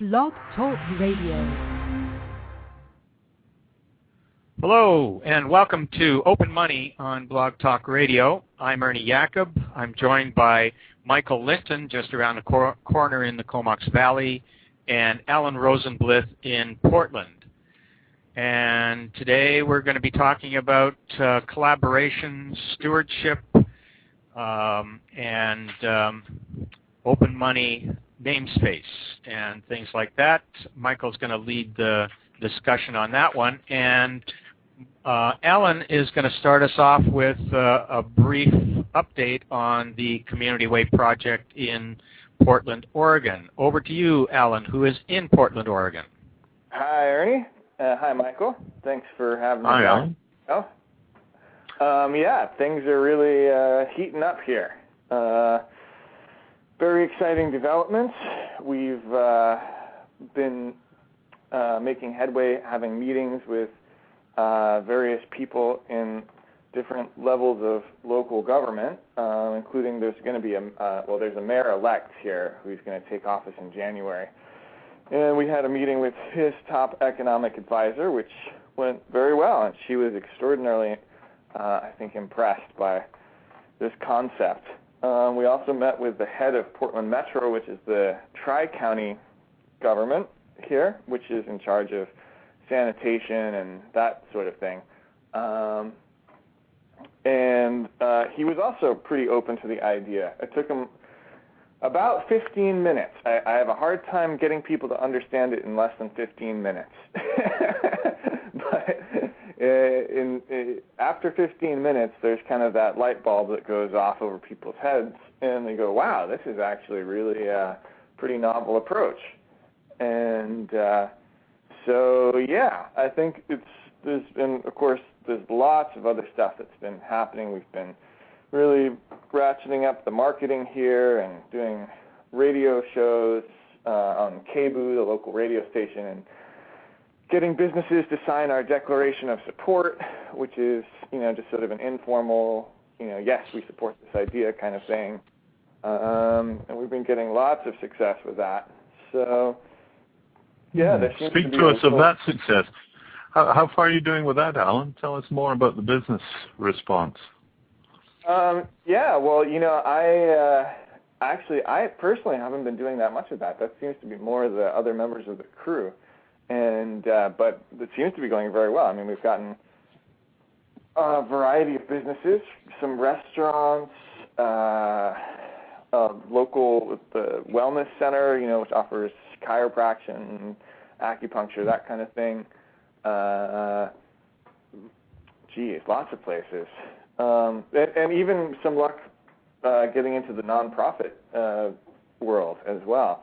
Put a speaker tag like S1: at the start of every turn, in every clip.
S1: Blog Talk Radio.
S2: Hello, and welcome to Open Money on Blog Talk Radio. I'm Ernie Jacob. I'm joined by Michael Linton, just around the corner in the Comox Valley, and Alan Rosenblith in Portland. And today we're going to be talking about collaboration, stewardship, and open money namespace and things like that. Michael's going to lead the discussion on that one. And Alan is going to start us off with a brief update on the Community Way project in Portland, Oregon. Over to you, Alan, who is in Portland, Oregon.
S3: Hi, Ernie. Hi, Michael. Thanks for having me.
S2: Hi, Alan.
S3: Yeah, things are really heating up here. Very exciting developments. We've been making headway, having meetings with various people in different levels of local government, including there's going to be there's a mayor-elect here who's going to take office in January. And we had a meeting with his top economic advisor, which went very well, and she was extraordinarily, I think, impressed by this concept. We also met with the head of Portland Metro, which is the tri-county government here, which is in charge of sanitation and that sort of thing. And he was also pretty open to the idea. It took him about 15 minutes. I have a hard time getting people to understand it in less than 15 minutes. But after 15 minutes, there's kind of that light bulb that goes off over people's heads, and they go, wow, this is actually really a pretty novel approach. And I think there's been, of course, there's lots of other stuff that's been happening. We've been really ratcheting up the marketing here and doing radio shows on KBOO, the local radio station, and getting businesses to sign our declaration of support, which is, just sort of an informal, yes, we support this idea kind of thing. And we've been getting lots of success with that. So, yeah, there seems
S4: Speak to us of that success. How far are you doing with that, Alan? Tell us more about the business response.
S3: I personally haven't been doing that much of that. That seems to be more of the other members of the crew. And but it seems to be going very well. I mean, we've gotten a variety of businesses, some restaurants, local the wellness center, which offers chiropractic, acupuncture, that kind of thing. Lots of places. And even some luck getting into the nonprofit world as well.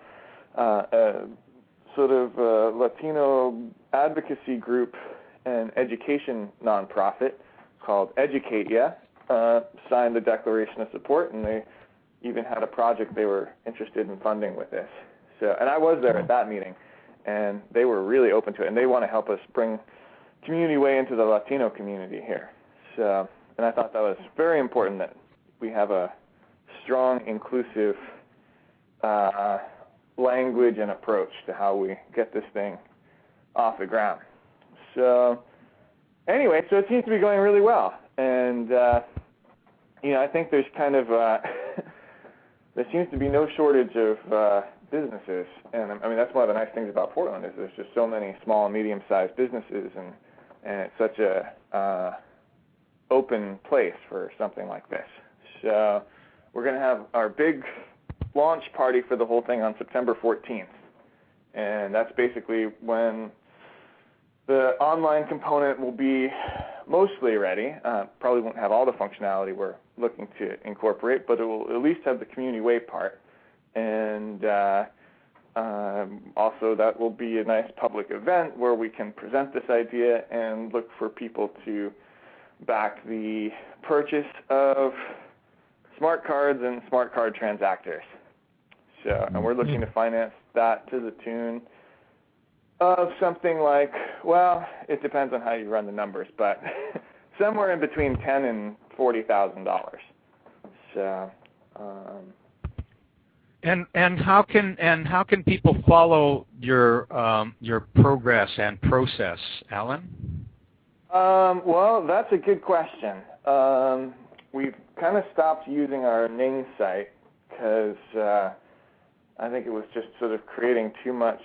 S3: Sort of Latino advocacy group and education nonprofit called Educate Ya signed the Declaration of Support, and they even had a project they were interested in funding with this. So, and I was there at that meeting, and they were really open to it, and they want to help us bring Community Way into the Latino community here. So, and I thought that was very important that we have a strong, inclusive language and approach to how we get this thing off the ground. So anyway, so it seems to be going really well. And, I think there's kind of, there seems to be no shortage of businesses. And I mean, that's one of the nice things about Portland is there's just so many small and medium-sized businesses, and it's such a open place for something like this. So we're going to have our big launch party for the whole thing on September 14th. And that's basically when the online component will be mostly ready. Probably won't have all the functionality we're looking to incorporate, but it will at least have the Community Way part. And also that will be a nice public event where we can present this idea and look for people to back the purchase of smart cards and smart card transactors. So, and we're looking to finance that to the tune of something like, well, it depends on how you run the numbers, but somewhere in between $10,000 and $40,000. So,
S2: And how can people follow your progress and process, Alan?
S3: Well, that's a good question. We've kind of stopped using our name site because I think it was just sort of creating too much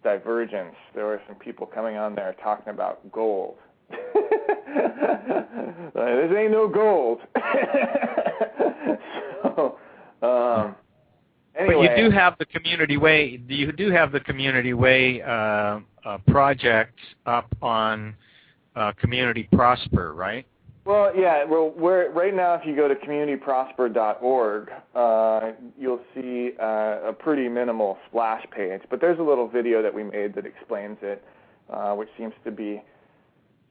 S3: divergence. There were some people coming on there talking about gold. This ain't no gold. So, anyway.
S2: But you do have the Community Way. You do have the Community Way project up on Community Prosper, right?
S3: Well, yeah. Well, right now, if you go to communityprosper.org, you'll see a pretty minimal splash page. But there's a little video that we made that explains it, which seems to be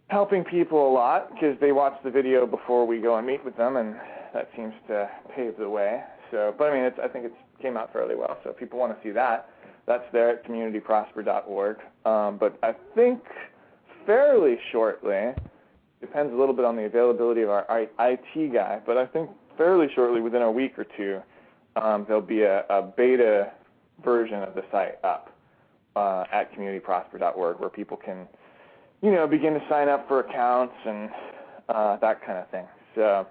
S3: helping people a lot because they watch the video before we go and meet with them, and that seems to pave the way. So, but I mean, I think it came out fairly well. So if people want to see that, that's there at communityprosper.org. But I think fairly shortly, depends a little bit on the availability of our IT guy, but I think fairly shortly, within a week or two, there'll be a beta version of the site up at communityprosper.org where people can, begin to sign up for accounts and that kind of thing. So,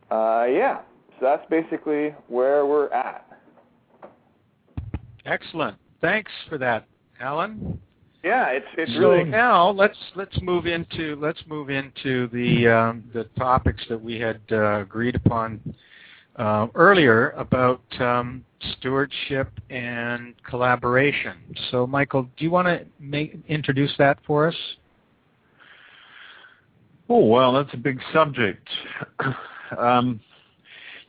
S3: yeah. So that's basically where we're at.
S2: Excellent. Thanks for that, Alan.
S3: Yeah, it's
S2: so
S3: really.
S2: Now let's move into the topics that we had agreed upon earlier about stewardship and collaboration. So, Michael, do you want to introduce that for us?
S4: Oh, well, that's a big subject.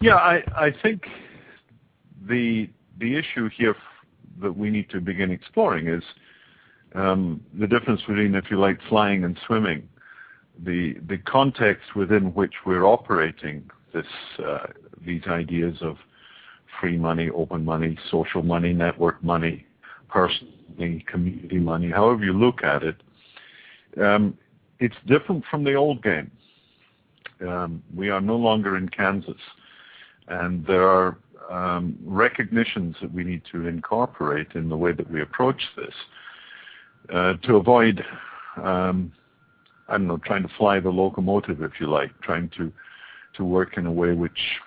S4: Yeah, I think the issue here that we need to begin exploring is the difference between, if you like, flying and swimming. The context within which we're operating these ideas of free money, open money, social money, network money, personal money, community money, however you look at it, it's different from the old game. We are no longer in Kansas. And there are recognitions that we need to incorporate in the way that we approach this to avoid, trying to fly the locomotive, if you like, trying to work in a way which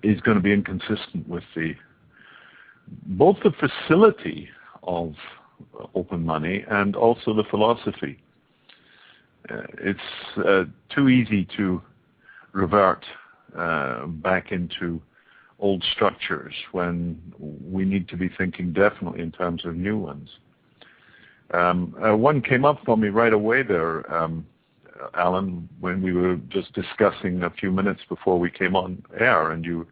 S4: is going to be inconsistent with both the facility of open money and also the philosophy. It's too easy to revert back into old structures when we need to be thinking definitely in terms of new ones. One came up for me right away there, Alan, when we were just discussing a few minutes before we came on air, and you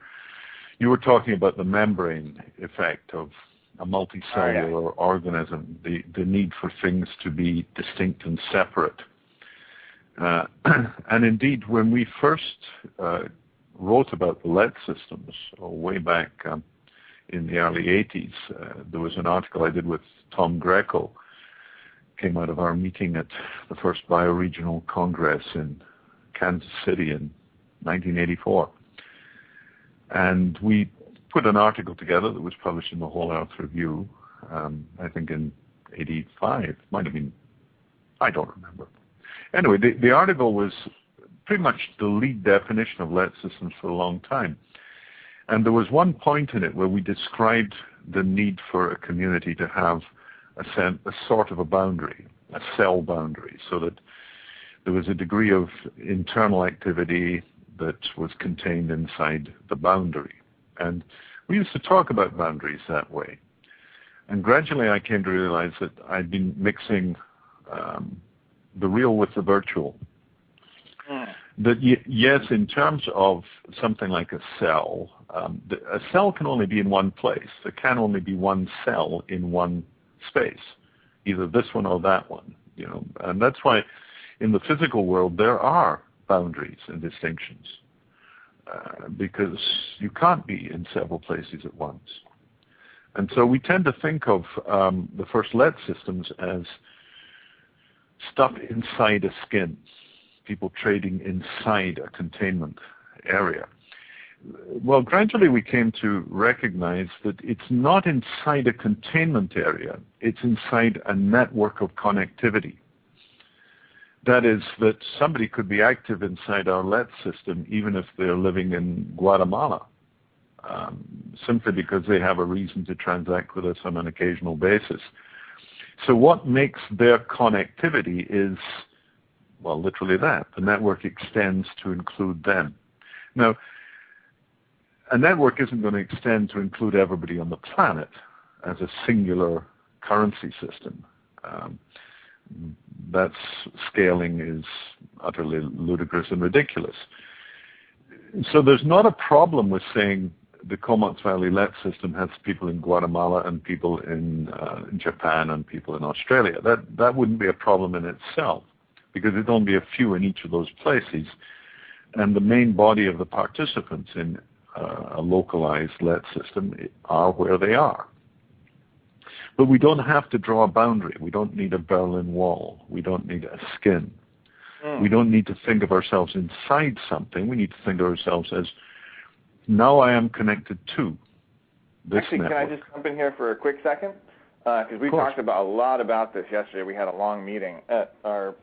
S4: were talking about the membrane effect of a multicellular organism, the need for things to be distinct and separate. And indeed, when we first wrote about the lead systems way back in the early 80s, there was an article I did with Tom Greco, came out of our meeting at the first Bioregional Congress in Kansas City in 1984. And we put an article together that was published in the Whole Earth Review, I think in 85, might have been, I don't remember. Anyway, the article was pretty much the lead definition of lead systems for a long time. And there was one point in it where we described the need for a community to have a sort of a boundary, a cell boundary, so that there was a degree of internal activity that was contained inside the boundary. And we used to talk about boundaries that way. And gradually I came to realize that I'd been mixing the real with the virtual. That yes, in terms of something like a cell, a cell can only be in one place. There can only be one cell in one space, either this one or that one. And that's why in the physical world there are boundaries and distinctions, because you can't be in several places at once. And so we tend to think of the first lead systems as stuff inside a skin, people trading inside a containment area. Well, gradually we came to recognize that it's not inside a containment area, it's inside a network of connectivity. That is, that somebody could be active inside our LET system even if they're living in Guatemala, simply because they have a reason to transact with us on an occasional basis. So what makes their connectivity is, well, literally that. The network extends to include them. Now, a network isn't going to extend to include everybody on the planet as a singular currency system. That scaling is utterly ludicrous and ridiculous. So there's not a problem with saying the Comox Valley LET system has people in Guatemala and people in Japan and people in Australia. That wouldn't be a problem in itself, because there'd only be a few in each of those places, and the main body of the participants in a localized LET system are where they are. But we don't have to draw a boundary. We don't need a Berlin Wall. We don't need a skin. We don't need to think of ourselves inside something. We need to think of ourselves as, now I am connected to this
S3: Actually,
S4: network.
S3: can I just jump in here for a quick second? Because we talked about a lot about this yesterday. We had a long meeting at our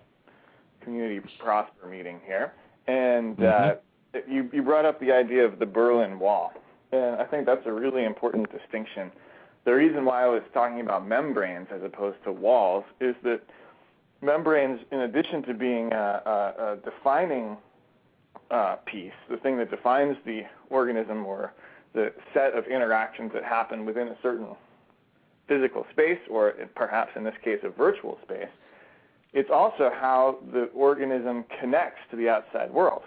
S3: Community Prosper meeting here. And you brought up the idea of the Berlin Wall. And I think that's a really important distinction. The reason why I was talking about membranes as opposed to walls is that membranes, in addition to being a defining piece, the thing that defines the organism or the set of interactions that happen within a certain physical space, or perhaps in this case a virtual space, it's also how the organism connects to the outside world.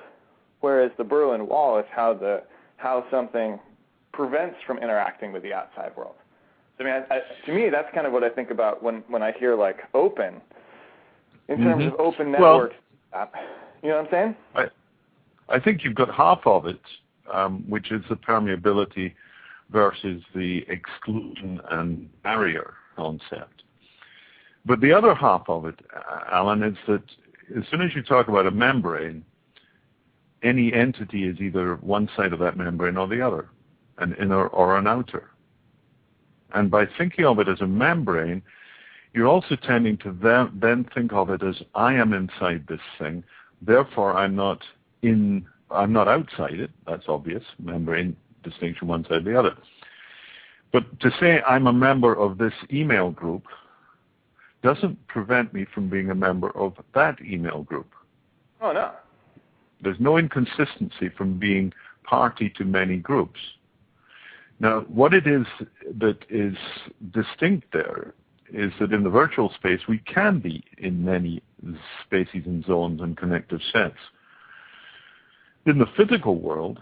S3: Whereas the Berlin Wall is how something prevents from interacting with the outside world. So, I mean, to me, that's kind of what I think about when I hear like open, in terms of open networks. Well, you know what I'm saying?
S4: I think you've got half of it, which is the permeability versus the exclusion and barrier concept. But the other half of it, Alan, is that as soon as you talk about a membrane, any entity is either one side of that membrane or the other, an inner or an outer. And by thinking of it as a membrane, you're also tending to then think of it as, I am inside this thing, therefore I'm not outside it. That's obvious, membrane distinction one side or the other. But to say I'm a member of this email group doesn't prevent me from being a member of that email group.
S3: Oh, no.
S4: There's no inconsistency from being party to many groups. Now, what it is that is distinct there is that in the virtual space, we can be in many spaces and zones and connective sets. In the physical world,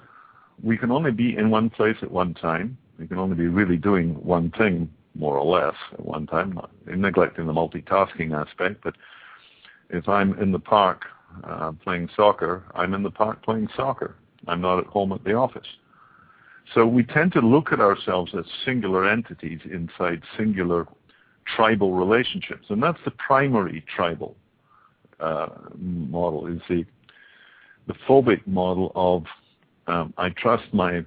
S4: we can only be in one place at one time. We can only be really doing one thing, more or less, at one time, not neglecting the multitasking aspect. But if I'm in the park playing soccer, I'm in the park playing soccer. I'm not at home at the office. So we tend to look at ourselves as singular entities inside singular tribal relationships. And that's the primary tribal model, is the phobic model of I trust my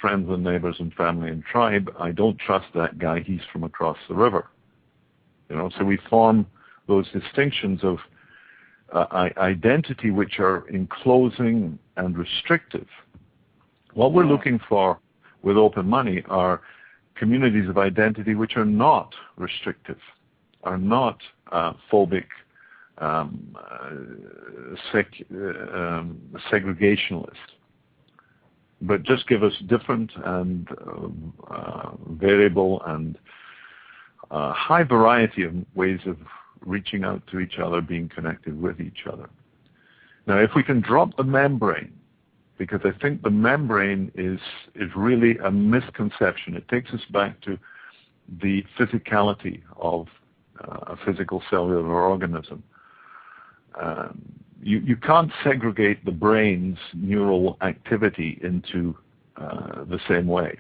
S4: friends and neighbors and family and tribe. I don't trust that guy. He's from across the river. You know, so we form those distinctions of identity which are enclosing and restrictive. What we're looking for with open money are communities of identity which are not restrictive, are not phobic, segregationalist, but just give us different and variable and high variety of ways of reaching out to each other, being connected with each other. Now, if we can drop the membrane, because I think the membrane is really a misconception. It takes us back to the physicality of a physical cellular organism. You can't segregate the brain's neural activity into the same way.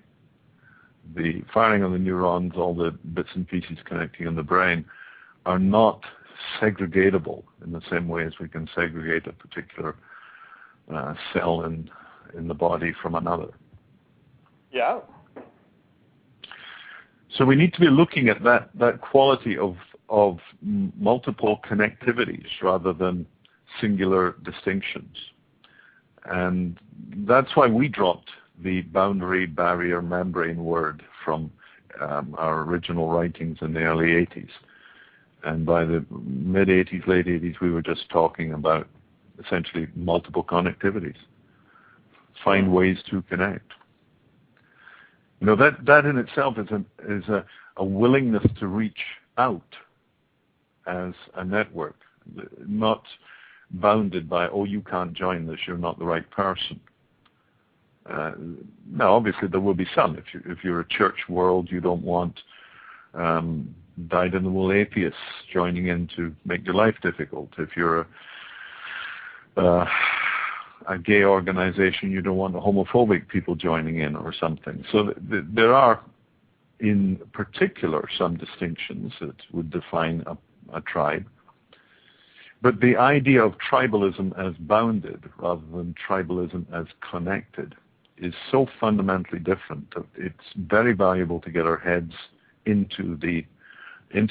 S4: The firing of the neurons, all the bits and pieces connecting in the brain, are not segregatable in the same way as we can segregate a particular cell in the body from another.
S3: Yeah.
S4: So we need to be looking at that quality of multiple connectivities rather than singular distinctions. And that's why we dropped the boundary, barrier, membrane word from our original writings in the early 80s. And by the mid-80s, late 80s, we were just talking about essentially multiple connectivities. Find ways to connect. You know, that in itself is a willingness to reach out as a network, not bounded by, oh, you can't join this, you're not the right person. Now, obviously, there will be some. If you're a church world, you don't want dyed-in-the-wool atheists joining in to make your life difficult. If you're a gay organization, you don't want the homophobic people joining in or something. So there are, in particular, some distinctions that would define a tribe. But the idea of tribalism as bounded rather than tribalism as connected is so fundamentally different that it's very valuable to get our heads into the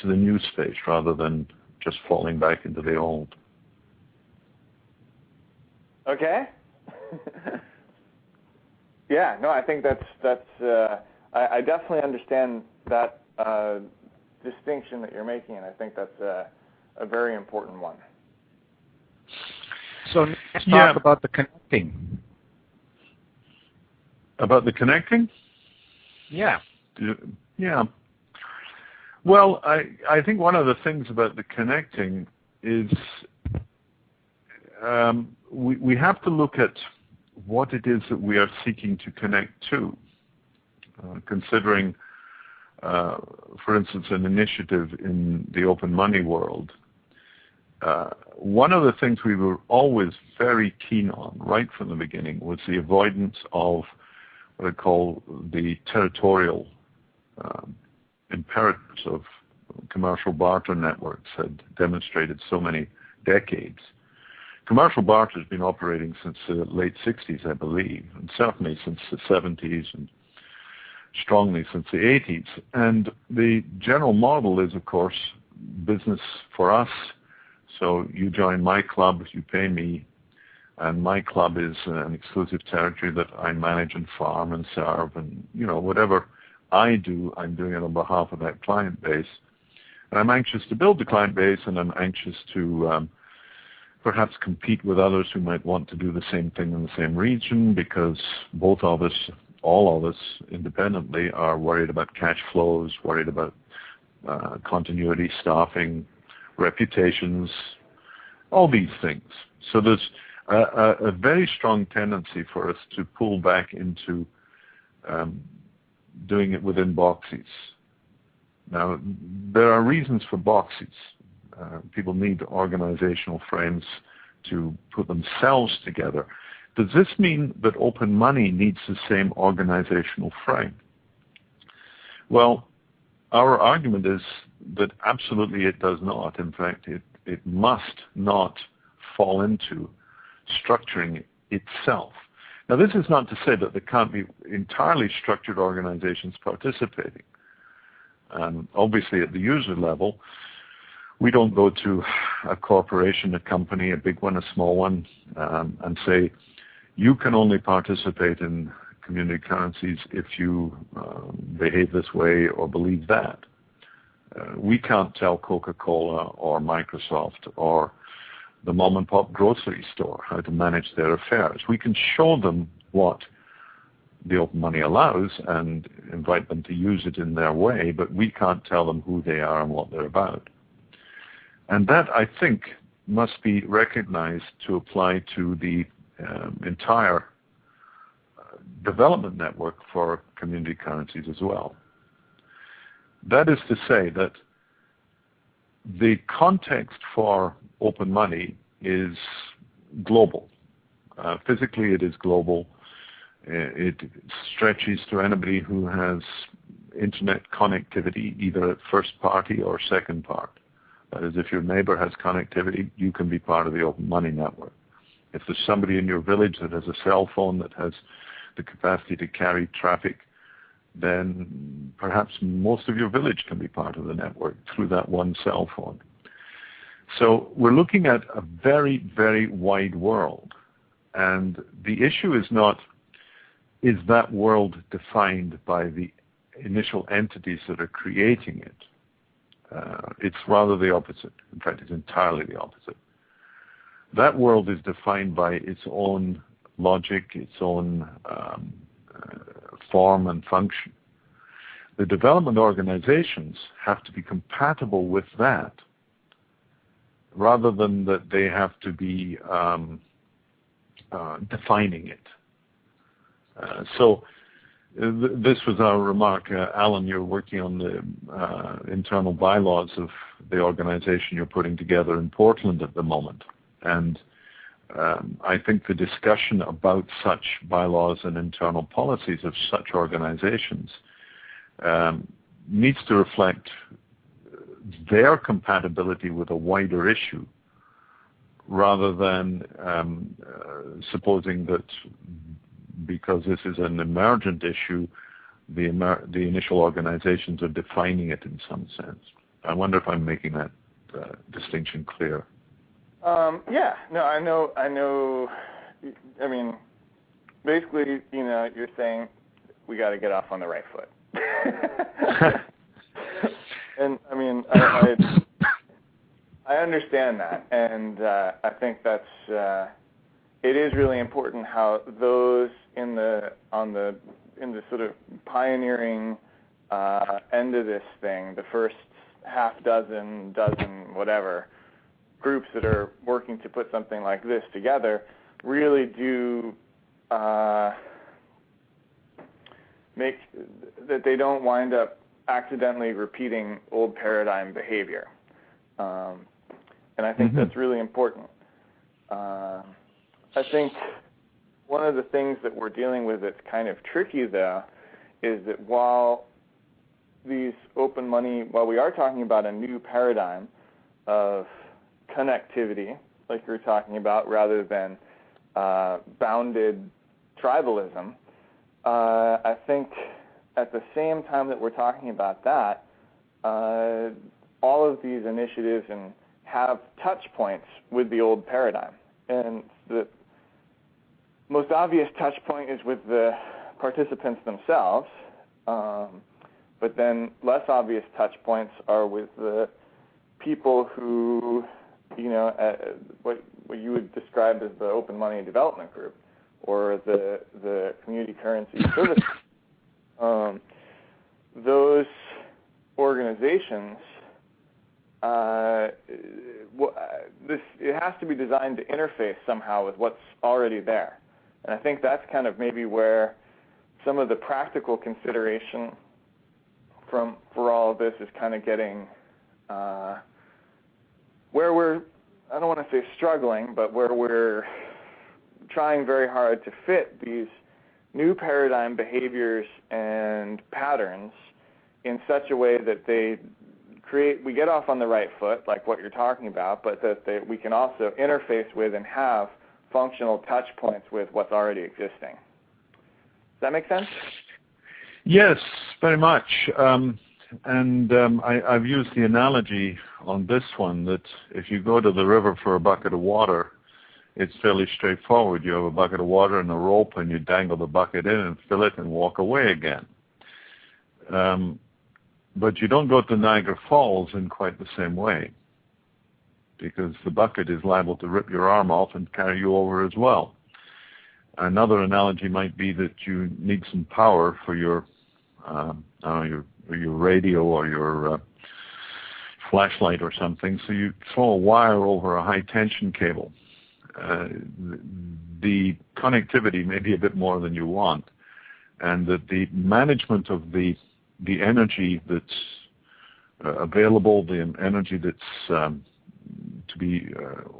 S4: new space rather than just falling back into the old.
S3: Okay. Yeah, no, I think that's I definitely understand that distinction that you're making, and I think that's a very important one.
S2: So let's talk about the connecting.
S4: About the connecting?
S2: Yeah.
S4: Yeah. Well, I think one of the things about the connecting is we have to look at what it is that we are seeking to connect to. Considering, for instance, an initiative in the open money world, one of the things we were always very keen on right from the beginning was the avoidance of what I call the territorial imperatives of commercial barter networks had demonstrated so many decades. Commercial barter has been operating since the late 60s, I believe, and certainly since the 70s and strongly since the 80s. And the general model is, of course, business for us. So you join my club, you pay me, and my club is an exclusive territory that I manage and farm and serve, and whatever I do, I'm doing it on behalf of that client base. And I'm anxious to build the client base, and I'm anxious to perhaps compete with others who might want to do the same thing in the same region, because both of us, all of us independently, are worried about cash flows, worried about continuity, staffing, reputations, all these things. So there's a very strong tendency for us to pull back into doing it within boxes. Now, there are reasons for boxes. People need organizational frames to put themselves together. Does this mean that open money needs the same organizational frame? Well, our argument is that absolutely it does not. In fact, it must not fall into structuring itself. Now, this is not to say that there can't be entirely structured organizations participating. Obviously, at the user level, we don't go to a corporation, a company, a big one, a small one, and say, you can only participate in community currencies if you behave this way or believe that. We can't tell Coca-Cola or Microsoft or the mom-and-pop grocery store how to manage their affairs. We can show them what the open money allows and invite them to use it in their way, but we can't tell them who they are and what they're about. And that, I think, must be recognized to apply to the entire development network for community currencies as well. That is to say that the context for open money is global. Physically, it is global. It stretches to anybody who has internet connectivity, either at first party or second part. That is, if your neighbor has connectivity, you can be part of the open money network. If there's somebody in your village that has a cell phone that has the capacity to carry traffic then perhaps most of your village can be part of the network through that one cell phone. So we're looking at a very, very wide world. And the issue is not, is that world defined by the initial entities that are creating it? It's rather the opposite. In fact, it's entirely the opposite. That world is defined by its own logic, its own form and function. The development organizations have to be compatible with that, rather than that they have to be defining it. This was our remark. Alan, you're working on the internal bylaws of the organization you're putting together in Portland at the moment. And I think the discussion about such bylaws and internal policies of such organizations needs to reflect their compatibility with a wider issue, rather than supposing that because this is an emergent issue, the initial organizations are defining it in some sense. I wonder if I'm making that distinction clear.
S3: Yeah, no, I know. I mean, basically, you're saying we got to get off on the right foot. And I mean, I understand that, and I think that's it is really important how those in the sort of pioneering end of this thing, the first dozen, whatever groups that are working to put something like this together, really do make that they don't wind up accidentally repeating old paradigm behavior. And I think that's really important. I think one of the things that we're dealing with that's kind of tricky, though, is that while we are talking about a new paradigm of connectivity, like you were talking about, rather than bounded tribalism, I think at the same time that we're talking about that, all of these initiatives have touch points with the old paradigm. And the most obvious touch point is with the participants themselves, but then less obvious touch points are with the people who, what you would describe as the Open Money Development Group, or the Community Currency Service. Those organizations, it has to be designed to interface somehow with what's already there. And I think that's kind of maybe where some of the practical consideration for all of this is kind of getting where we're, I don't want to say struggling, but where we're trying very hard to fit these new paradigm behaviors and patterns in such a way that we get off on the right foot, like what you're talking about, but that we can also interface with and have functional touch points with what's already existing. Does that make sense?
S4: Yes, very much. I've used the analogy on this one that if you go to the river for a bucket of water, it's fairly straightforward. You have a bucket of water and a rope, and you dangle the bucket in and fill it and walk away again. But you don't go to Niagara Falls in quite the same way, because the bucket is liable to rip your arm off and carry you over as well. Another analogy might be that you need some power for your radio or your flashlight or something, so you throw a wire over a high-tension cable. The connectivity may be a bit more than you want, and that the management of the energy that's available, the energy that's to be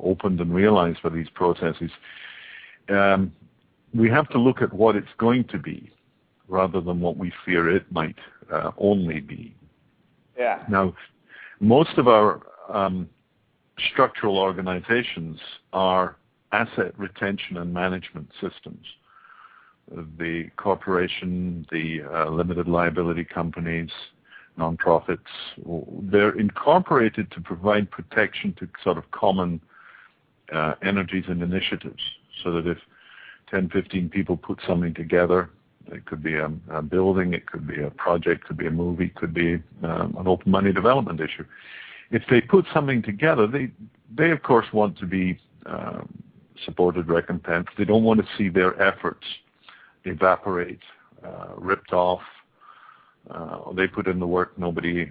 S4: opened and realized for these processes, we have to look at what it's going to be rather than what we fear it might only be.
S3: Yeah.
S4: Now, most of our structural organizations are asset retention and management systems, the corporation, the limited liability companies, nonprofits, they're incorporated to provide protection to sort of common energies and initiatives, so that if 10, 15 people put something together, it could be a building, it could be a project, it could be a movie, it could be an open money development issue. If they put something together, they of course want to be supported, recompensed. They don't want to see their efforts evaporate, ripped off. They put in the work, nobody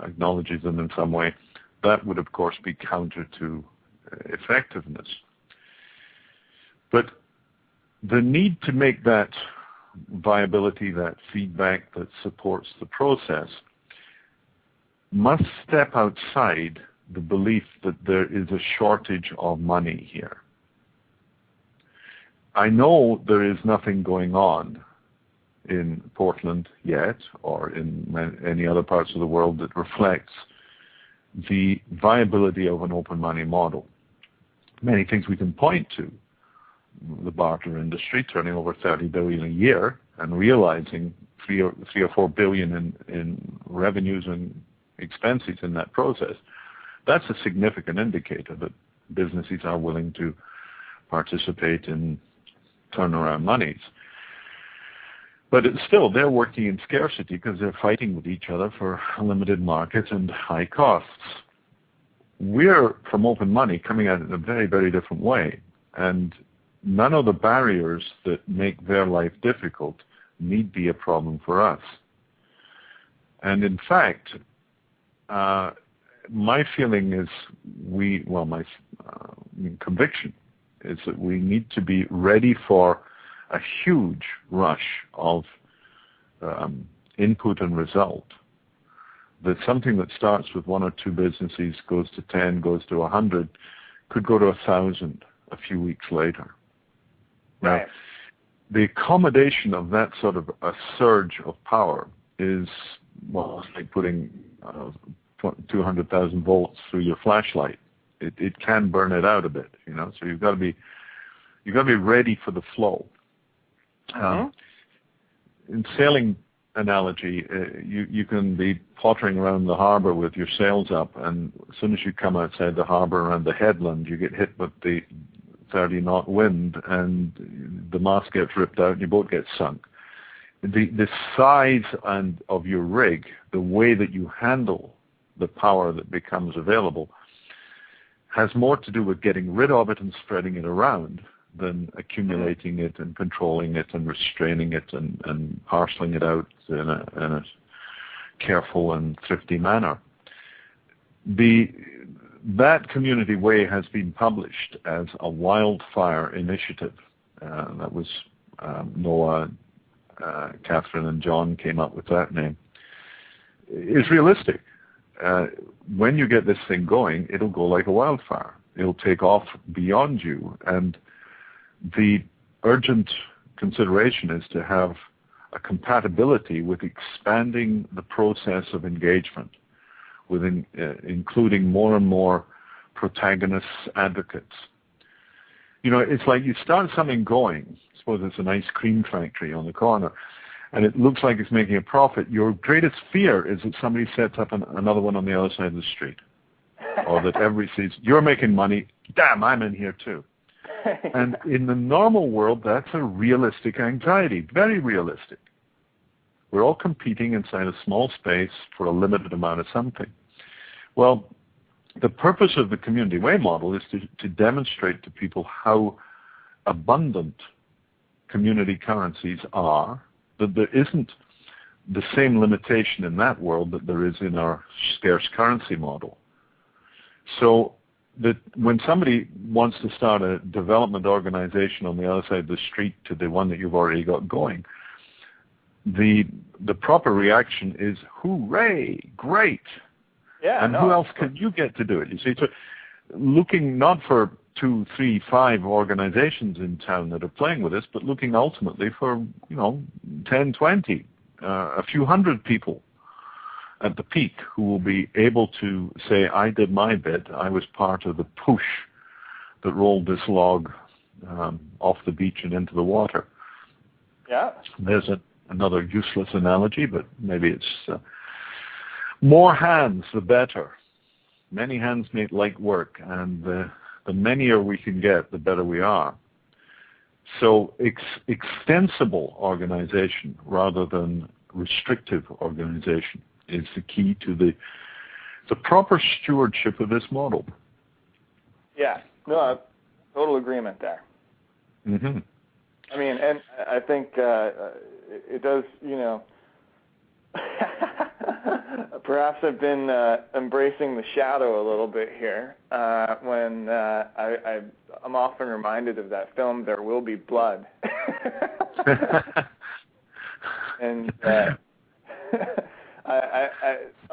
S4: acknowledges them in some way. That would of course be counter to effectiveness. But the need to make that viability, that feedback that supports the process, must step outside the belief that there is a shortage of money here. I know there is nothing going on in Portland yet, or in any other parts of the world, that reflects the viability of an open money model. Many things we can point to. The barter industry turning over $30 billion a year and realizing three or 4 billion in revenues and expenses in that process. That's a significant indicator that businesses are willing to participate in turnaround monies. But it's still, they're working in scarcity because they're fighting with each other for limited markets and high costs. We're, from open money, coming at it in a very, very different way. And none of the barriers that make their life difficult need be a problem for us. And in fact, my feeling is my conviction is that we need to be ready for a huge rush of input and result. That something that starts with 1 or 2 businesses, goes to 10, goes to 100, could go to 1,000 a few weeks later.
S3: Right.
S4: Now, the accommodation of that sort of a surge of power is, well, it's like putting 200,000 volts through your flashlight. It can burn it out a bit, you know. So you've got to be ready for the flow. In sailing analogy, you can be pottering around the harbor with your sails up, and as soon as you come outside the harbor around the headland, you get hit with the 30-knot wind, and the mast gets ripped out, and your boat gets sunk. The size of your rig, the way that you handle the power that becomes available, has more to do with getting rid of it and spreading it around than accumulating it and controlling it and restraining it and parceling it out in a careful and thrifty manner. That community way has been published as a wildfire initiative. That was Noah, Catherine, and John came up with that name. It's realistic. When you get this thing going, it'll go like a wildfire. It'll take off beyond you. And the urgent consideration is to have a compatibility with expanding the process of engagement, with including more and more protagonists, advocates. You know, it's like you start something going. Suppose it's an ice cream factory on the corner, and it looks like it's making a profit. Your greatest fear is that somebody sets up another one on the other side of the street, or that everybody sees, you're making money, damn, I'm in here too. And in the normal world, that's a realistic anxiety, very realistic. We're all competing inside a small space for a limited amount of something. Well, the purpose of the community way model is to demonstrate to people how abundant community currencies are, that there isn't the same limitation in that world that there is in our scarce currency model. So that when somebody wants to start a development organization on the other side of the street to the one that you've already got going, the proper reaction is, hooray, great.
S3: Yeah,
S4: and who else can you get to do it? You see, so looking not for 2, 3, 5 organizations in town that are playing with this, but looking ultimately for, 10, 20, a few hundred people at the peak who will be able to say, I did my bit, I was part of the push that rolled this log off the beach and into the water.
S3: Yeah.
S4: There's another useless analogy, but maybe it's more hands, the better. Many hands make light work, and the manier we can get, the better we are. So extensible organization rather than restrictive organization is the key to the proper stewardship of this model.
S3: Yeah, no, total agreement there.
S4: Mm-hmm.
S3: I mean, and I think it does, perhaps I've been embracing the shadow a little bit here when I'm often reminded of that film, There Will Be Blood. And I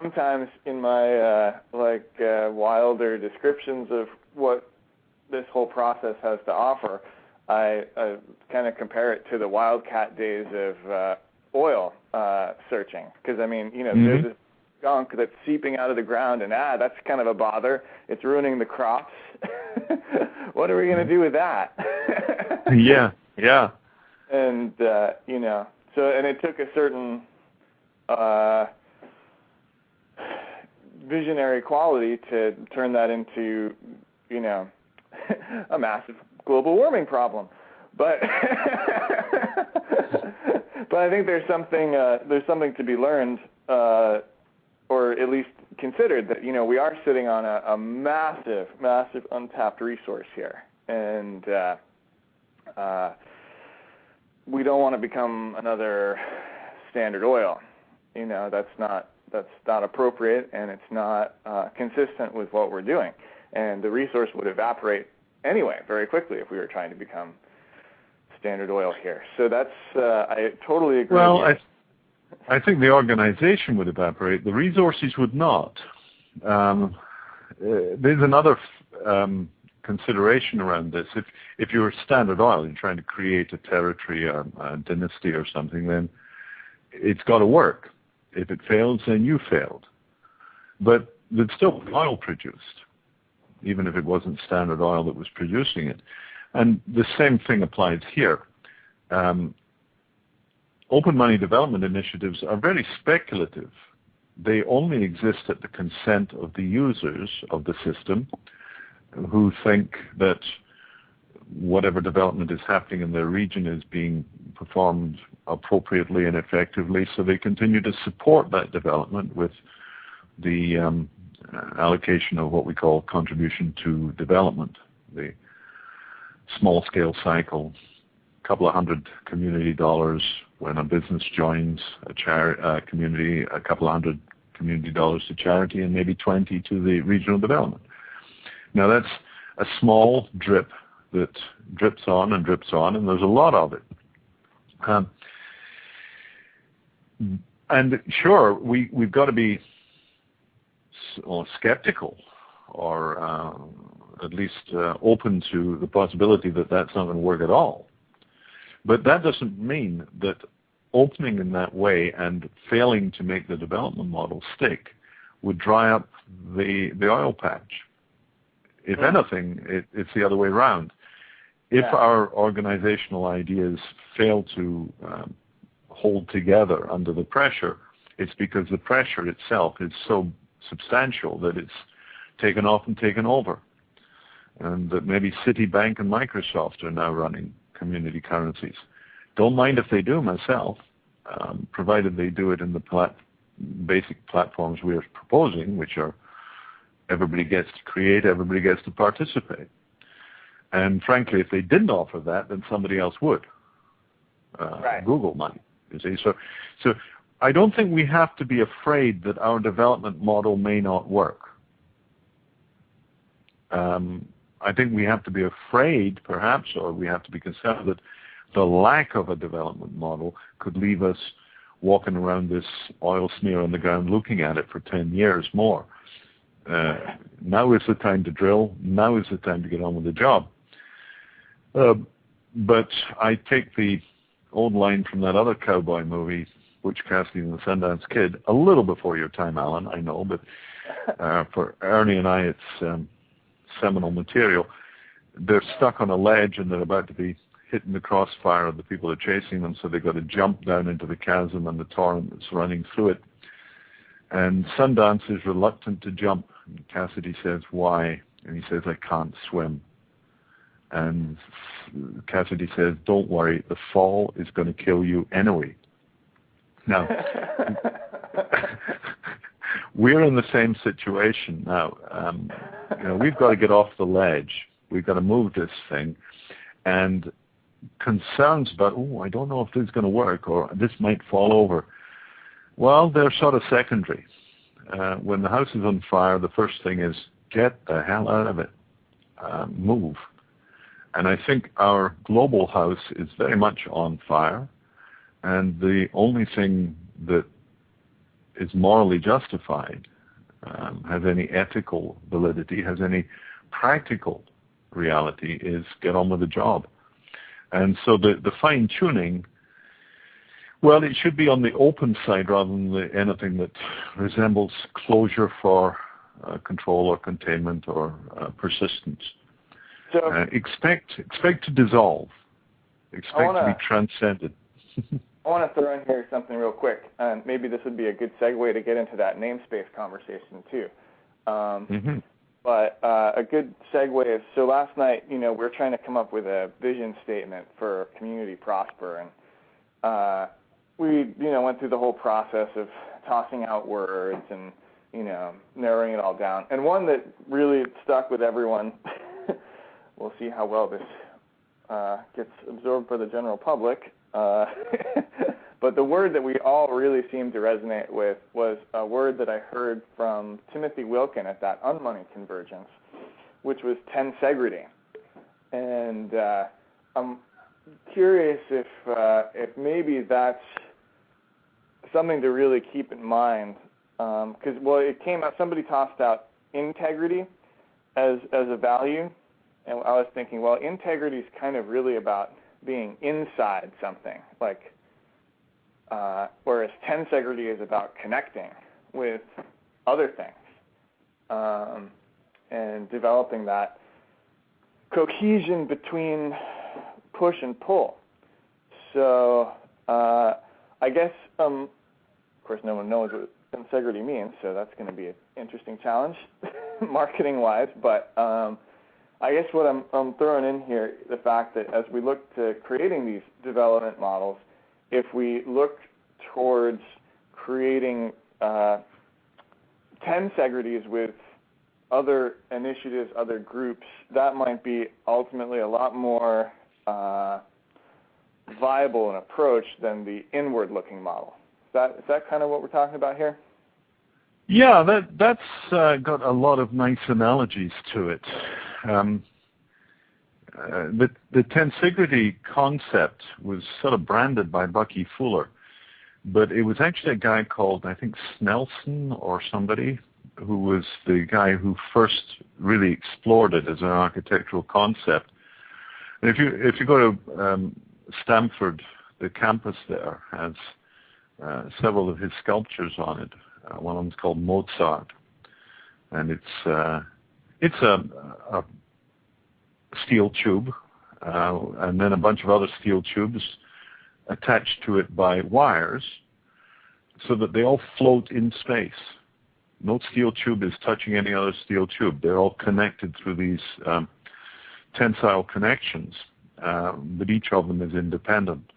S3: sometimes in my wilder descriptions of what this whole process has to offer, I kind of compare it to the wildcat days of oil searching, because I mean, there's this gunk that's seeping out of the ground, and that's kind of a bother. It's ruining the crops. What are we going to do with that?
S4: Yeah.
S3: And and it took a certain visionary quality to turn that into, a massive global warming problem. But but I think there's something to be learned, or at least considered, that we are sitting on a massive untapped resource here, and we don't want to become another Standard Oil. That's not appropriate, and it's not consistent with what we're doing. And the resource would evaporate anyway very quickly if we were trying to become Standard Oil here. So that's I totally agree.
S4: Well, I think the organization would evaporate. The resources would not. There's another consideration around this. If you're Standard Oil and trying to create a territory, a dynasty or something, then it's got to work. If it fails, then you failed. But there's still oil produced, even if it wasn't Standard Oil that was producing it. And the same thing applies here. Open money development initiatives are very speculative. They only exist at the consent of the users of the system, who think that whatever development is happening in their region is being performed appropriately and effectively, so they continue to support that development with the allocation of what we call contribution to development, the small-scale cycle, a couple of hundred community dollars when a business joins a community, a couple of hundred community dollars to charity, and maybe 20 to the regional development. Now that's a small drip that drips on, and there's a lot of it. And sure, we've got to be skeptical, or at least open to the possibility that that's not going to work at all. But that doesn't mean that opening in that way and failing to make the development model stick would dry up the oil patch. If anything, it's the other way around. If our organizational ideas fail to hold together under the pressure, it's because the pressure itself is so substantial that it's taken off and taken over. And that maybe Citibank and Microsoft are now running community currencies. Don't mind if they do myself, provided they do it in the basic platforms we're proposing, which are everybody gets to create, everybody gets to participate. And frankly, if they didn't offer that, then somebody else would. Google might, you see. So I don't think we have to be afraid that our development model may not work. I think we have to be afraid, perhaps, or we have to be concerned that the lack of a development model could leave us walking around this oil smear on the ground looking at it for 10 years more. Now is the time to drill. Now is the time to get on with the job. But I take the old line from that other cowboy movie, Butch Cassidy and the Sundance Kid, a little before your time, Alan, I know, but for Ernie and I, it's seminal material. They're stuck on a ledge and they're about to be hitting the crossfire of the people that are chasing them, so they've got to jump down into the chasm and the torrent that's running through it. And Sundance is reluctant to jump. And Cassidy says, why? And he says, I can't swim. And Cassidy says, don't worry, the fall is going to kill you anyway. Now, we're in the same situation now. We've got to get off the ledge. We've got to move this thing. And concerns about, I don't know if this is going to work, or this might fall over. Well, they're sort of secondary. When the house is on fire, the first thing is, get the hell out of it. Move. And I think our global house is very much on fire. And the only thing that is morally justified, has any ethical validity, has any practical reality, is get on with the job. And so the fine-tuning, well, it should be on the open side rather than anything that resembles closure for control or containment or persistence. So expect to dissolve. Expect to be transcended.
S3: I want to throw in here something real quick, and maybe this would be a good segue to get into that namespace conversation too. But a good segue is, so last night, we're trying to come up with a vision statement for Community Prosper, and we, went through the whole process of tossing out words and, narrowing it all down. And one that really stuck with everyone, we'll see how well this gets absorbed by the general public, but the word that we all really seemed to resonate with was a word that I heard from Timothy Wilkin at that Unmoney Convergence, which was tensegrity. And I'm curious if maybe that's something to really keep in mind, because, it came out, somebody tossed out integrity as a value, and I was thinking, integrity is kind of really about being inside something, whereas tensegrity is about connecting with other things, and developing that cohesion between push and pull. So I guess, of course, no one knows what tensegrity means, so that's going to be an interesting challenge, marketing-wise, but I guess what I'm throwing in here, the fact that as we look to creating these development models, if we look towards creating tensegrities with other initiatives, other groups, that might be ultimately a lot more viable an approach than the inward-looking model. Is that kind of what we're talking about here?
S4: Yeah, that's got a lot of nice analogies to it. The tensegrity concept was sort of branded by Bucky Fuller, but it was actually a guy called, I think, Snelson or somebody, who was the guy who first really explored it as an architectural concept. And if you go to Stanford, the campus there has several of his sculptures on it. One of them is called Mozart, and it's a steel tube, and then a bunch of other steel tubes attached to it by wires so that they all float in space. No steel tube is touching any other steel tube. They're all connected through these tensile connections, but each of them is independent.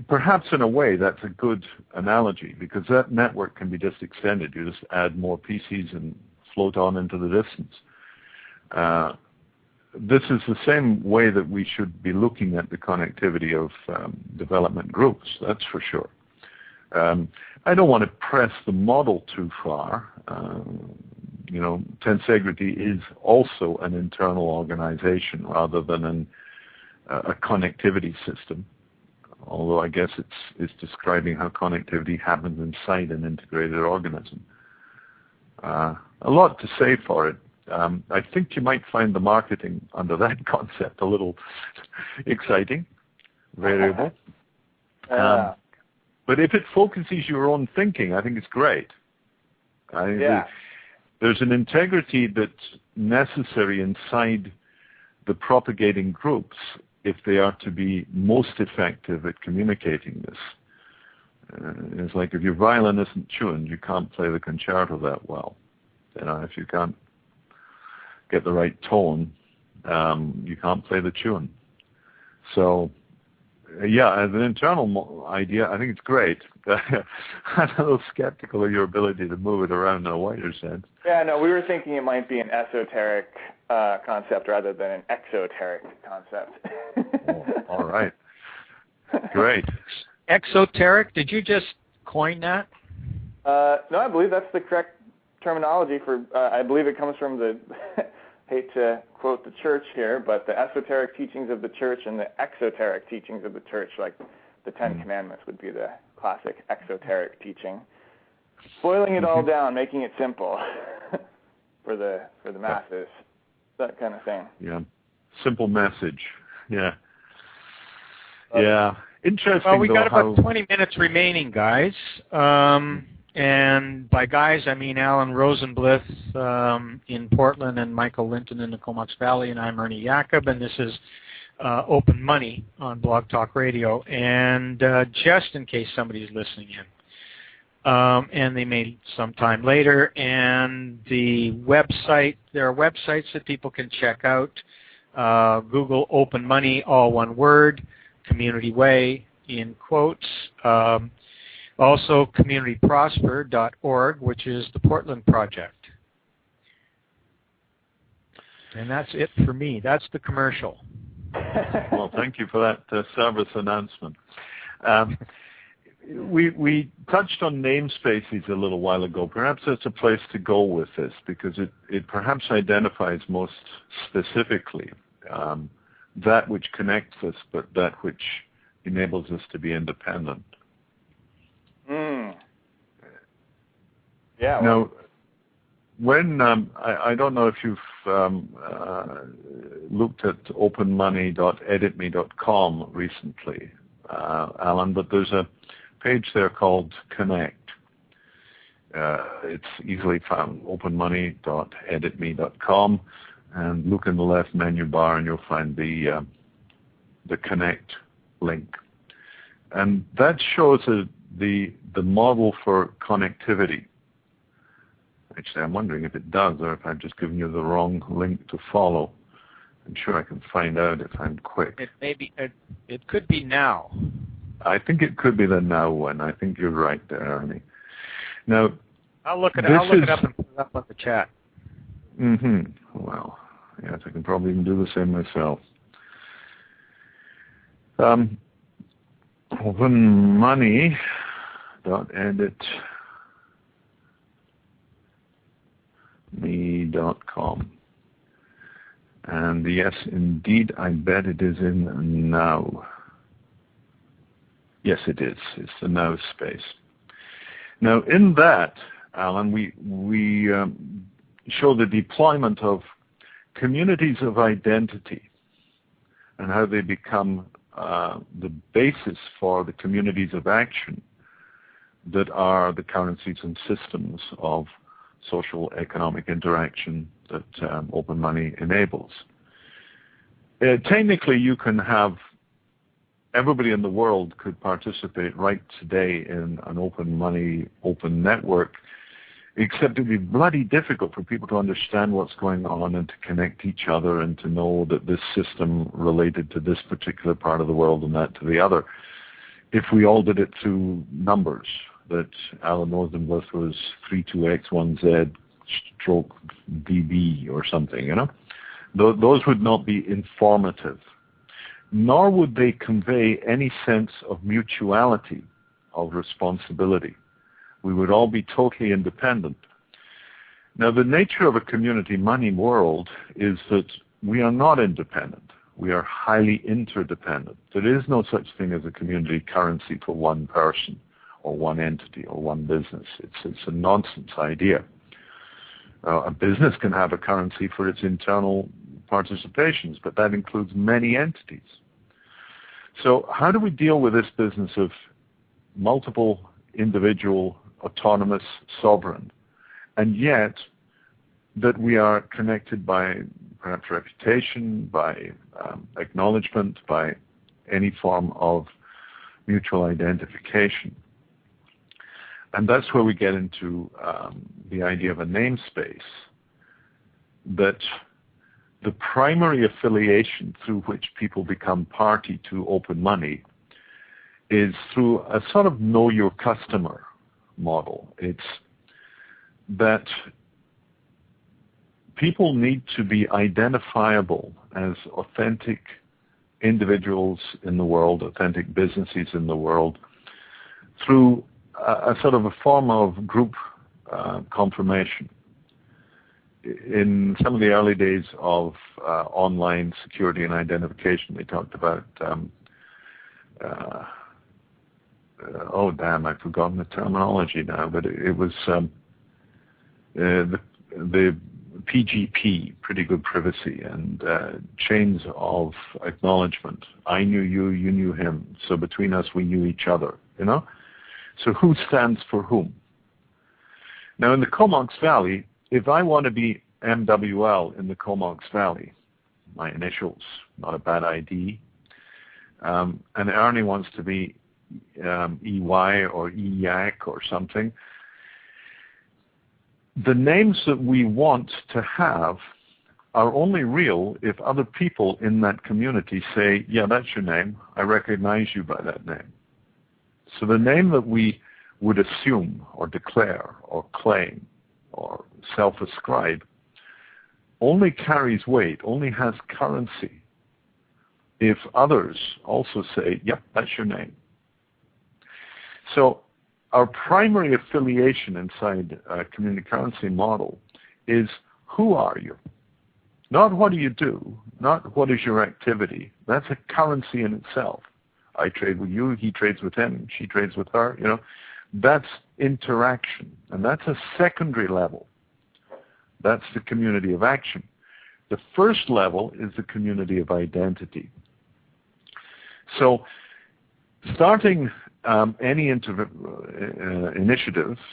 S4: Perhaps in a way that's a good analogy, because that network can be just extended. You just add more pieces and float on into the distance. This is the same way that we should be looking at the connectivity of development groups, that's for sure. I don't want to press the model too far. Tensegrity is also an internal organization rather than a connectivity system, although I guess it's describing how connectivity happens inside an integrated organism. A lot to say for it. I think you might find the marketing under that concept a little exciting, variable. But if it focuses your own thinking, I think it's great. There's an integrity that's necessary inside the propagating groups if they are to be most effective at communicating this. It's like if your violin isn't tuned, you can't play the concerto that well. If you can't get the right tone, you can't play the tune. So, yeah, as an internal idea, I think it's great. I'm a little skeptical of your ability to move it around in a wider sense.
S3: Yeah, no, we were thinking it might be an esoteric concept rather than an exoteric concept.
S4: Oh, all right. Great.
S2: Exoteric? Did you just coin that?
S3: No, I believe that's the correct terminology for, I believe it comes from the, hate to quote the church here, but the esoteric teachings of the church and the exoteric teachings of the church, like the Ten Commandments would be the classic exoteric teaching. Boiling it all down, making it simple for the masses, that kind of thing.
S4: Yeah, simple message. Yeah. Yeah. Interesting.
S2: Well, we got about 20 minutes remaining, guys. And by guys, I mean Alan Rosenblith in Portland and Michael Linton in the Comox Valley, and I'm Ernie Jacob, and this is Open Money on Blog Talk Radio. And just in case somebody's listening in, and they may sometime later, and the website, there are websites that people can check out. Google Open Money, all one word, Community Way in quotes. Also communityprosper.org, which is the Portland Project. And that's it for me. That's the commercial.
S4: Well, thank you for that service announcement. We touched on namespaces a little while ago. Perhaps that's a place to go with this because it perhaps identifies most specifically that which connects us, but that which enables us to be independent.
S3: Yeah.
S4: Now, when I don't know if you've looked at openmoney.editme.com recently, Alan, but there's a page there called Connect. It's easily found, openmoney.editme.com, and look in the left menu bar and you'll find the Connect link. And that shows the model for connectivity. Actually, I'm wondering if it does or if I've just given you the wrong link to follow. I'm sure I can find out if I'm quick.
S2: It could be now.
S4: I think it could be the now one. I think you're right there, Ernie. Now,
S2: I'll look it up and put it up on the chat.
S4: Well, yes, I can probably even do the same myself. openmoney.editme.com. And yes, indeed, I bet it is in now. Yes, it is. It's the now space. Now, in that, Alan, we show the deployment of communities of identity and how they become the basis for the communities of action that are the currencies and systems of social economic interaction that Open Money enables. Technically, you can have everybody in the world could participate right today in an Open Money, open network, except it would be bloody difficult for people to understand what's going on and to connect each other and to know that this system related to this particular part of the world and that to the other. If we all did it through numbers, that Alan Rosenblith was 32X1Z stroke DB or something, you know, those would not be informative, nor would they convey any sense of mutuality, of responsibility. We would all be totally independent. Now, the nature of a community money world is that we are not independent. We are highly interdependent. There is no such thing as a community currency for one person or one entity or one business. It's a nonsense idea. A business can have a currency for its internal participations, but that includes many entities. So how do we deal with this business of multiple individual, autonomous, sovereign, and yet that we are connected by perhaps reputation, by acknowledgement, by any form of mutual identification. And that's where we get into the idea of a namespace, that the primary affiliation through which people become party to open money is through a sort of know your customer model. It's that people need to be identifiable as authentic individuals in the world, authentic businesses in the world, through a sort of a form of group confirmation. In some of the early days of online security and identification, they talked about, I've forgotten the terminology now, but it was the PGP, pretty good privacy, and chains of acknowledgement. I knew you, you knew him, so between us we knew each other, you know? So who stands for whom? Now in the Comox Valley, if I want to be MWL in the Comox Valley, my initials, not a bad ID, and Ernie wants to be EY or EYAC or something, the names that we want to have are only real if other people in that community say, yeah, that's your name, I recognize you by that name. So the name that we would assume or declare or claim or self-ascribe only carries weight, only has currency if others also say, yep, that's your name. So our primary affiliation inside a community currency model is who are you? Not what do you do, not what is your activity. That's a currency in itself. I trade with you, he trades with him, she trades with her, you know. That's interaction, and that's a secondary level. That's the community of action. The first level is the community of identity. So starting any initiative,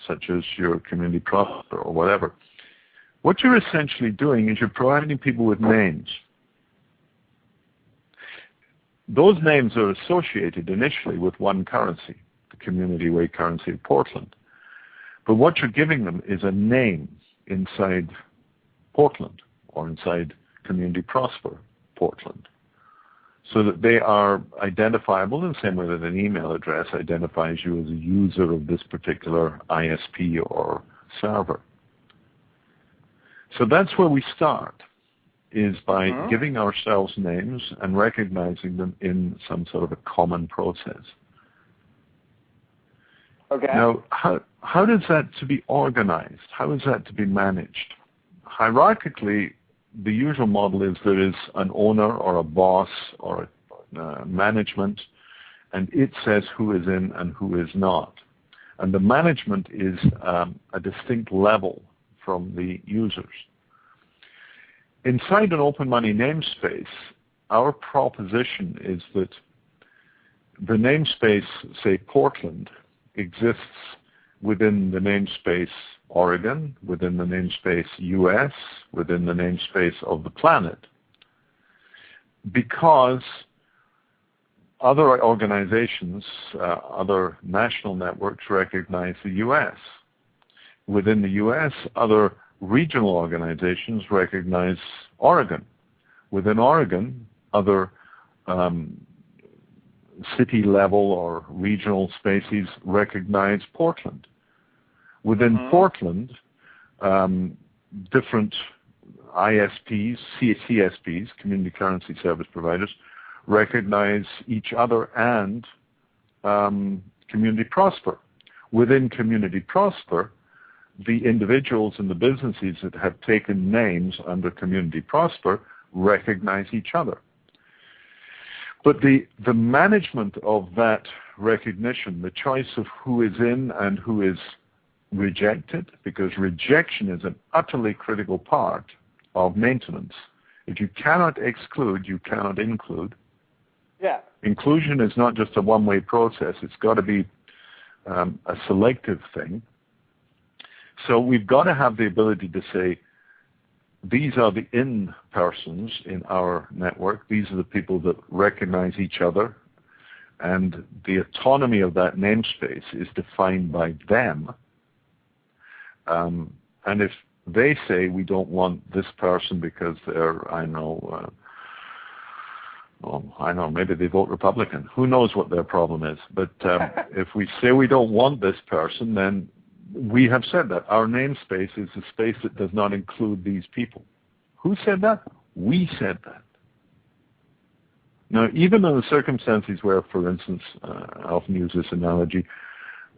S4: such as your Community Prosper or whatever, what you're essentially doing is you're providing people with names. Those names are associated initially with one currency, the Community Way currency of Portland. But what you're giving them is a name inside Portland or inside Community Prosper Portland, so that they are identifiable in the same way that an email address identifies you as a user of this particular ISP or server. So that's where we start, is by giving ourselves names and recognizing them in some sort of a common process.
S3: Okay.
S4: Now, how does that to be organized? How is that to be managed? Hierarchically, the usual model is there is an owner or a boss or management, and it says who is in and who is not. And the management is a distinct level from the users. Inside an open money namespace, our proposition is that the namespace, say Portland, exists within the namespace Oregon, within the namespace US, within the namespace of the planet, because other organizations, other national networks recognize the US. Within the US, other regional organizations recognize Oregon. Within Oregon, other city level or regional spaces recognize Portland. Within Portland, different ISPs, CSPs, community currency service providers, recognize each other and Community Prosper. Within Community Prosper, the individuals and the businesses that have taken names under Community Prosper recognize each other. But the management of that recognition, the choice of who is in and who is rejected, because rejection is an utterly critical part of maintenance. If you cannot exclude, you cannot include.
S3: Yeah.
S4: Inclusion is not just a one-way process. It's got to be a selective thing. So we've got to have the ability to say, these are the in-persons in our network. These are the people that recognize each other, and the autonomy of that namespace is defined by them. And if they say we don't want this person because they're, maybe they vote Republican. Who knows what their problem is? But if we say we don't want this person, then we have said that. Our namespace is a space that does not include these people. Who said that? We said that. Now, even in the circumstances where, for instance, I often use this analogy,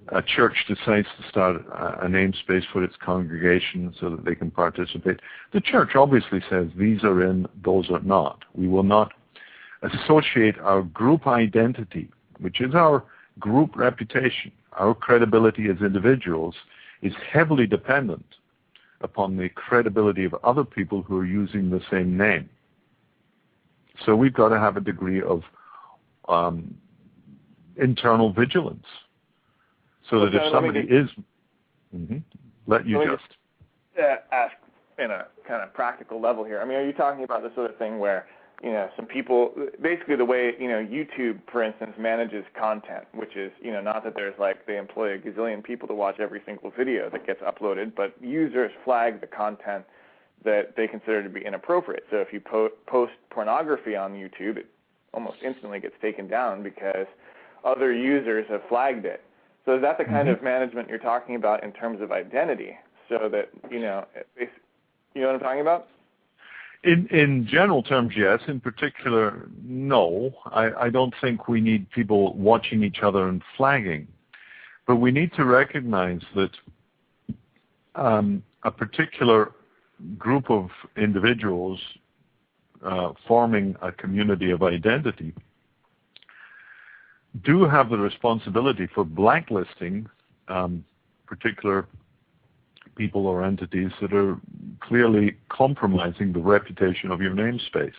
S4: a church decides to start a namespace for its congregation so that they can participate, the church obviously says these are in, those are not. We will not associate our group identity, which is our group reputation, our credibility as individuals, is heavily dependent upon the credibility of other people who are using the same name. So we've got to have a degree of internal vigilance, so that if somebody is... Let you just...
S3: ask in a kind of practical level here. I mean, are you talking about the sort of thing where, some people, basically the way, YouTube, for instance, manages content, which is, not that there's they employ a gazillion people to watch every single video that gets uploaded, but users flag the content that they consider to be inappropriate. So if you post pornography on YouTube, it almost instantly gets taken down because other users have flagged it. So is that the kind of management you're talking about in terms of identity? So that, you know what I'm talking about?
S4: In general terms, yes. In particular, no. I don't think we need people watching each other and flagging. But we need to recognize that a particular group of individuals forming a community of identity do have the responsibility for blacklisting particular people or entities that are clearly compromising the reputation of your namespace.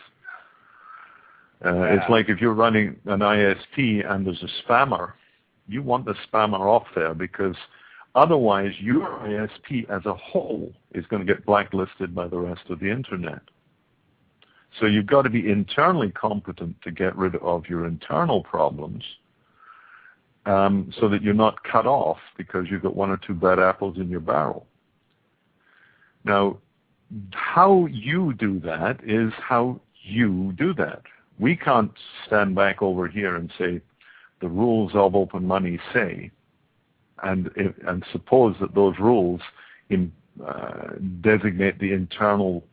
S4: It's like if you're running an ISP and there's a spammer, you want the spammer off there, because otherwise your ISP as a whole is going to get blacklisted by the rest of the internet. So you've got to be internally competent to get rid of your internal problems, so that you're not cut off because you've got one or two bad apples in your barrel. Now, how you do that is how you do that. We can't stand back over here and say the rules of open money say, and suppose that those rules designate the internal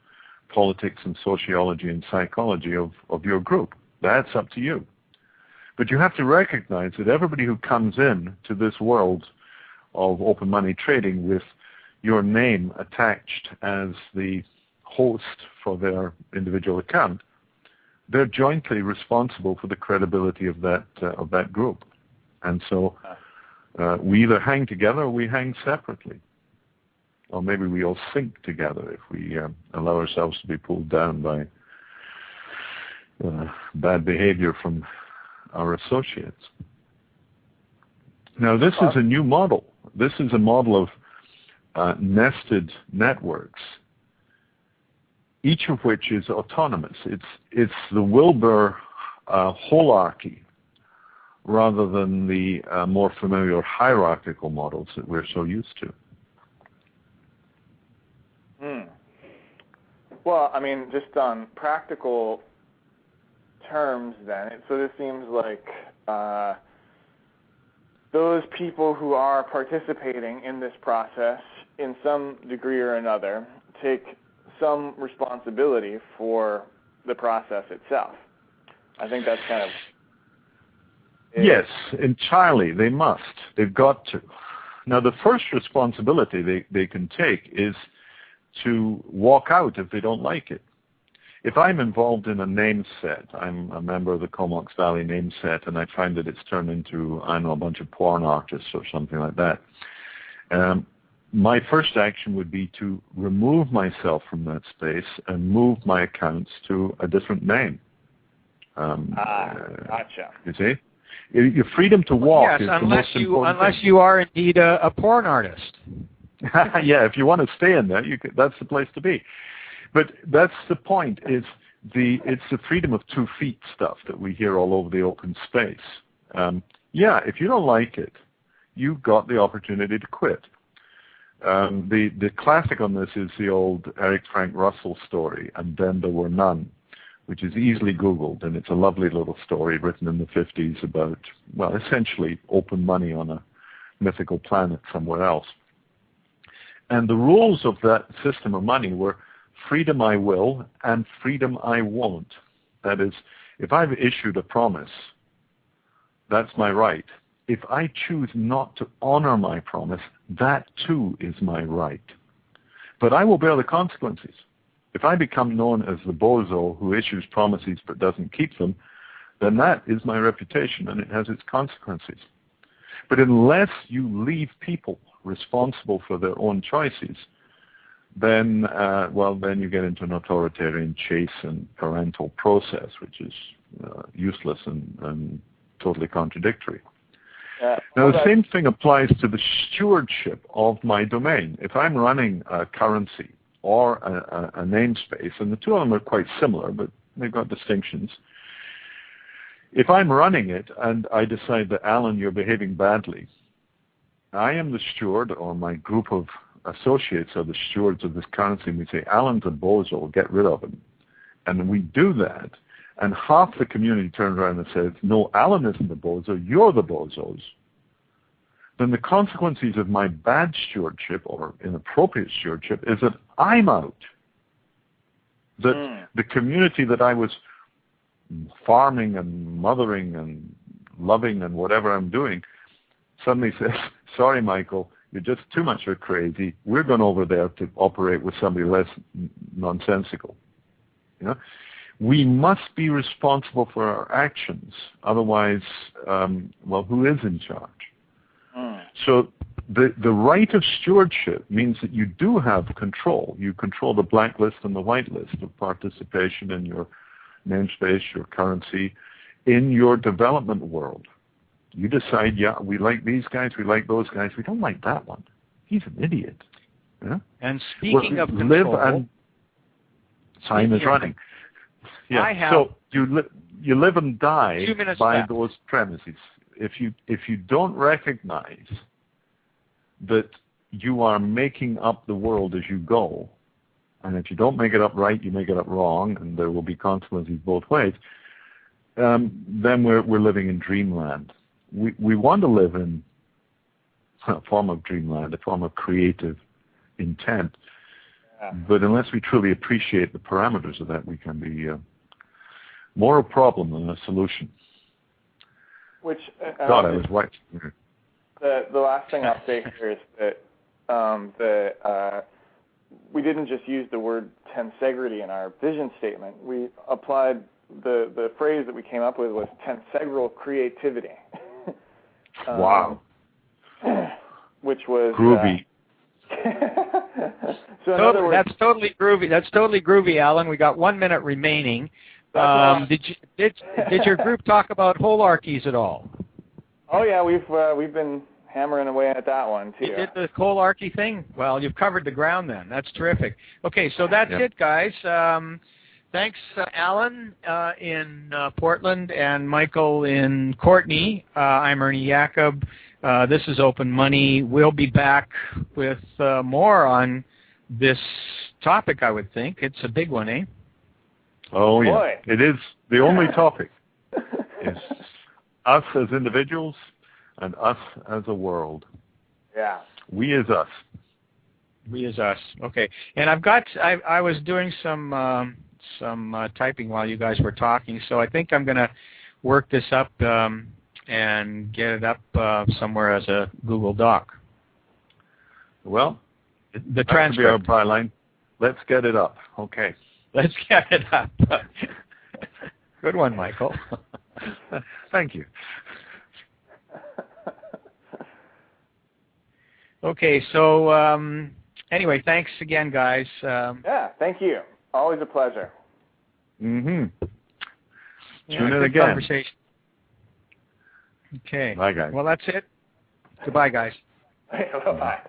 S4: politics and sociology and psychology of your group. That's up to you. But you have to recognize that everybody who comes in to this world of open money trading with your name attached as the host for their individual account, they're jointly responsible for the credibility of that group. And so we either hang together or we hang separately. Or maybe we all sink together if we allow ourselves to be pulled down by bad behavior from our associates. Now, this is a new model. This is a model of nested networks, each of which is autonomous. It's the Wilbur holarchy rather than the more familiar hierarchical models that we're so used to.
S3: Well, I mean, just on practical terms then, it sort of seems like those people who are participating in this process in some degree or another take some responsibility for the process itself. I think that's kind of...
S4: Yes, entirely. They must. They've got to. Now, the first responsibility they can take is to walk out if they don't like it. If I'm involved in a name set, I'm a member of the Comox Valley name set, and I find that it's turned into, a bunch of porn artists or something like that, my first action would be to remove myself from that space and move my accounts to a different name.
S3: Gotcha.
S4: You see? Your freedom to walk is the most important
S2: unless you are indeed a porn artist.
S4: Yeah, if you want to stay in there, that's the place to be. But that's the point. It's the freedom of 2 feet stuff that we hear all over the open space. If you don't like it, you've got the opportunity to quit. The classic on this is the old Eric Frank Russell story, And Then There Were None, which is easily Googled, and it's a lovely little story written in the 50s about, well, essentially open money on a mythical planet somewhere else. And the rules of that system of money were freedom I will and freedom I won't. That is, if I've issued a promise, that's my right. If I choose not to honor my promise, that too is my right. But I will bear the consequences. If I become known as the bozo who issues promises but doesn't keep them, then that is my reputation and it has its consequences. But unless you leave people responsible for their own choices, then you get into an authoritarian chase and parental process, which is useless and totally contradictory. Now, the same thing applies to the stewardship of my domain. If I'm running a currency or a namespace, and the two of them are quite similar, but they've got distinctions. If I'm running it and I decide that, Alan, you're behaving badly, I am the steward, or my group of associates are the stewards of this currency, and we say, Alan's a bozo, get rid of him. And we do that, and half the community turns around and says, no, Alan isn't the bozo, you're the bozos. Then the consequences of my bad stewardship or inappropriate stewardship is that I'm out. That the community that I was farming and mothering and loving and whatever I'm doing suddenly says, sorry, Michael, you're just too much of a crazy. We're going over there to operate with somebody less nonsensical. You know? We must be responsible for our actions. Otherwise, who is in charge? So the right of stewardship means that you do have control. You control the black list and the white list of participation in your namespace, your currency, in your development world. You decide, we like these guys, we like those guys, we don't like that one. He's an idiot. Yeah?
S2: And speaking of control,
S4: time is running. Yeah. So you live and die by those premises. If you don't recognize that you are making up the world as you go, and if you don't make it up right, you make it up wrong, and there will be consequences both ways, then we're living in dreamland. We want to live in a form of dreamland, a form of creative intent. But unless we truly appreciate the parameters of that, we can be more a problem than a solution.
S3: Which
S4: God, I was right.
S3: The last thing I'll say here is that we didn't just use the word tensegrity in our vision statement. We applied the phrase that we came up with was tensegral creativity.
S4: Wow.
S3: Which was
S4: groovy.
S3: So in other words,
S2: that's totally groovy. That's totally groovy, Alan. We got 1 minute remaining. Did your group talk about holarchies at all?
S3: Oh yeah, we've been hammering away at that one too.
S2: You did the holarchy thing? Well, you've covered the ground then. That's terrific. Okay, so that's it, guys. Thanks, Alan in Portland and Michael in Courtney. I'm Ernie Jacob. This is Open Money. We'll be back with more on this topic, I would think. It's a big one, eh?
S4: Oh, yeah. It is the only topic. It's us as individuals and us as a world.
S3: Yeah.
S4: We as us.
S2: We as us. Okay. And I was doing some typing while you guys were talking, so I think I'm going to work this up and get it up somewhere as a Google Doc.
S4: Well,
S2: the transcript.
S4: That could be our byline. Let's get it up. Okay.
S2: Let's get it up. Good one, Michael.
S4: Thank you.
S3: Okay,
S2: so anyway, thanks again, guys.
S3: Yeah, thank you. Always a pleasure.
S4: Mm-hmm.
S2: Tune in again. Conversation. Okay.
S4: Bye, guys.
S2: Well, that's it. Goodbye, guys.
S3: Bye.